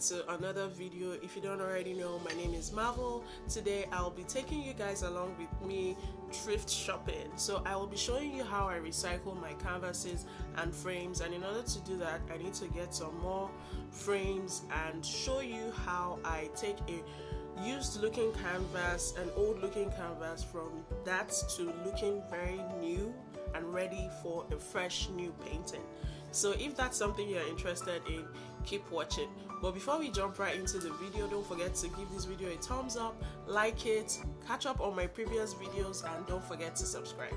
to another video. If you don't already know, my name is Marvel. Today I'll be taking you guys along with me thrift shopping. So I will be showing you how I recycle my canvases and frames, and in order to do that I need to get some more frames and show you how I take a used looking canvas, an old looking canvas, from that to looking very new and ready for a fresh new painting. So if that's something you're interested in, keep watching. But before we jump right into the video, don't forget to give this video a thumbs up, like it, catch up on my previous videos, and don't forget to subscribe.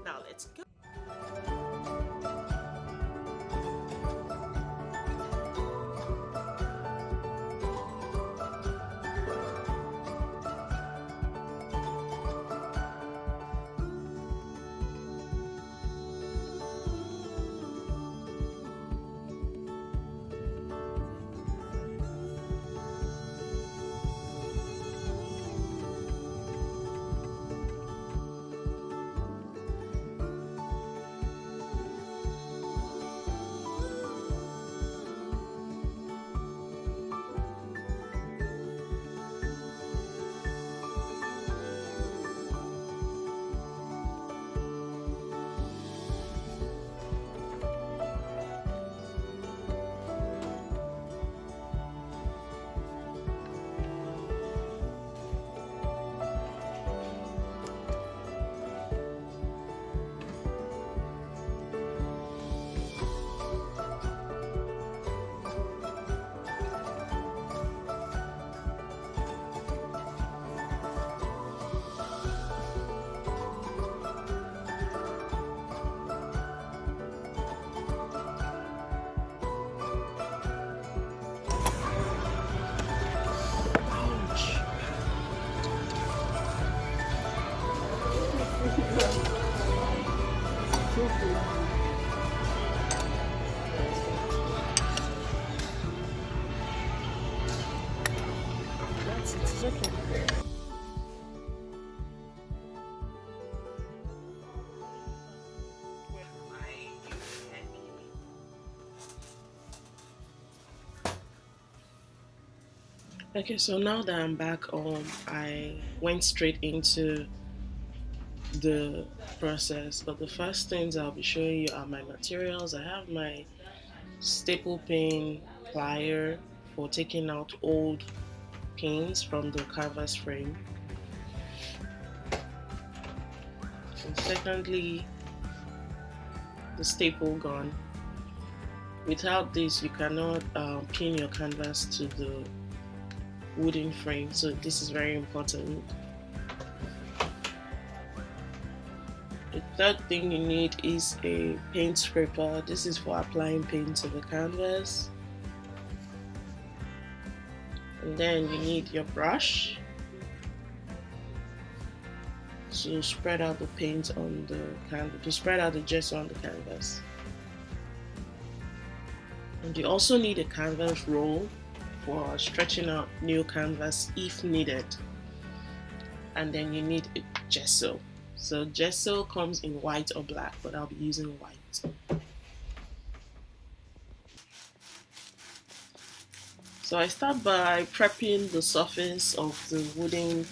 Now let's go. Okay, so now that I'm back home, I went straight into the process. But the first things I'll be showing you are my materials. I have my staple pin plier for taking out old pins from the canvas frame. And secondly, the staple gun. Without this, you cannot pin your canvas to the wooden frame, so this is very important. The third thing you need is a paint scraper. This is for applying paint to the canvas. And then you need your brush to spread out the paint on the canvas, to spread out the gesso on the canvas. And you also need a canvas roll for stretching out new canvas if needed. And then you need a gesso. So gesso comes in white or black, but I'll be using white. So I start by prepping the surface of the wooden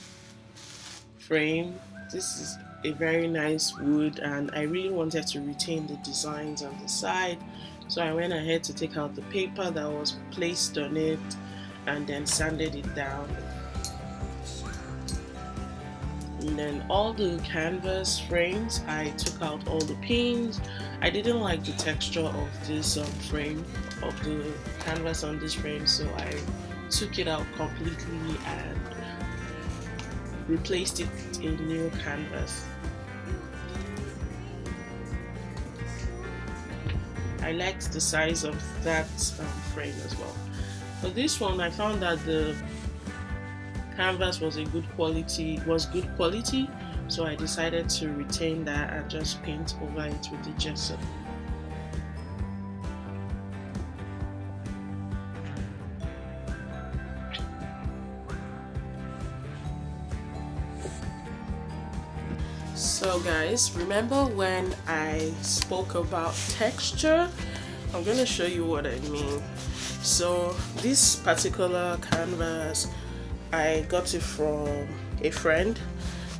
frame. This is a very nice wood, and I really wanted to retain the designs on the side. So I went ahead to take out the paper that was placed on it and then sanded it down. And then all the canvas frames, I took out all the pins. I didn't like the texture of this frame, of the canvas on this frame, so I took it out completely and replaced it in new canvas. I liked the size of that frame as well. For this one, I found that the canvas was good quality, so I decided to retain that and just paint over it with the gesso. So guys, remember when I spoke about texture? I'm gonna show you what I mean. So this particular canvas, I got it from a friend,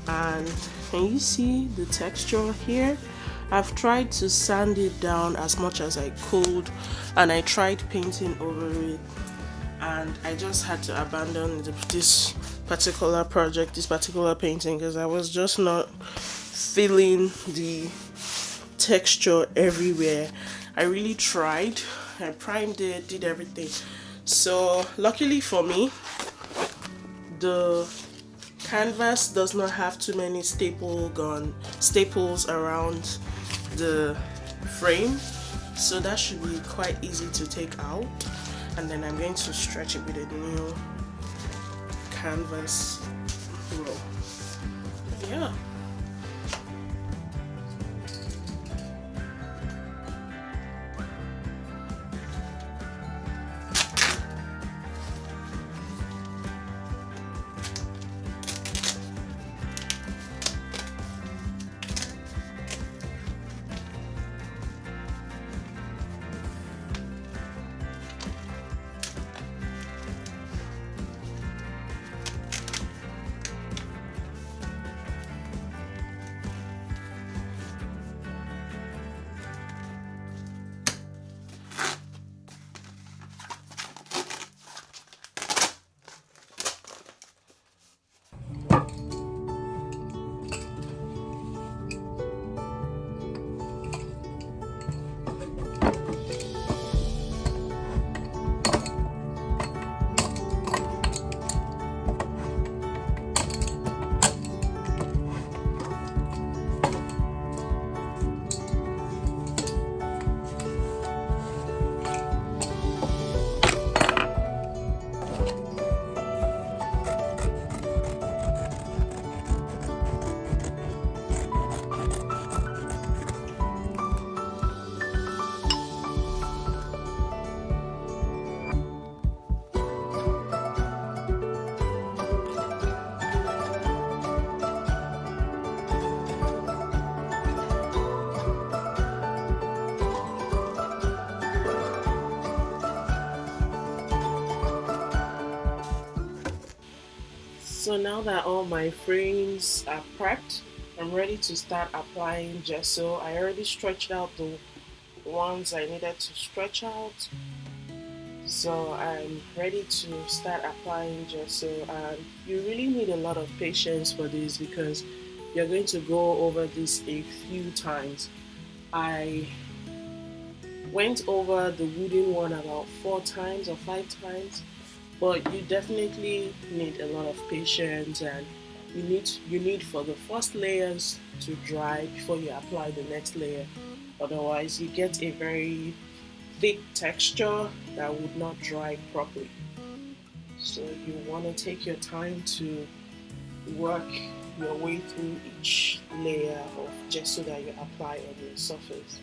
and can you see the texture here? I've tried to sand it down as much as I could, and I tried painting over it, and I just had to abandon this particular project, this particular painting, because I was just not feeling the texture everywhere. I really tried. I primed it, did everything. So luckily for me, the canvas does not have too many staples around the frame, so that should be quite easy to take out. And then I'm going to stretch it with a new canvas roll. Yeah. So now that all my frames are prepped, I'm ready to start applying gesso. I already stretched out the ones I needed to stretch out, so I'm ready to start applying gesso. And you really need a lot of patience for this, because you're going to go over this a few times. I went over the wooden one about 4 times or 5 times, but you definitely need a lot of patience, and you need for the first layers to dry before you apply the next layer. Otherwise you get a very thick texture that would not dry properly. So you want to take your time to work your way through each layer of gesso that you apply on your surface.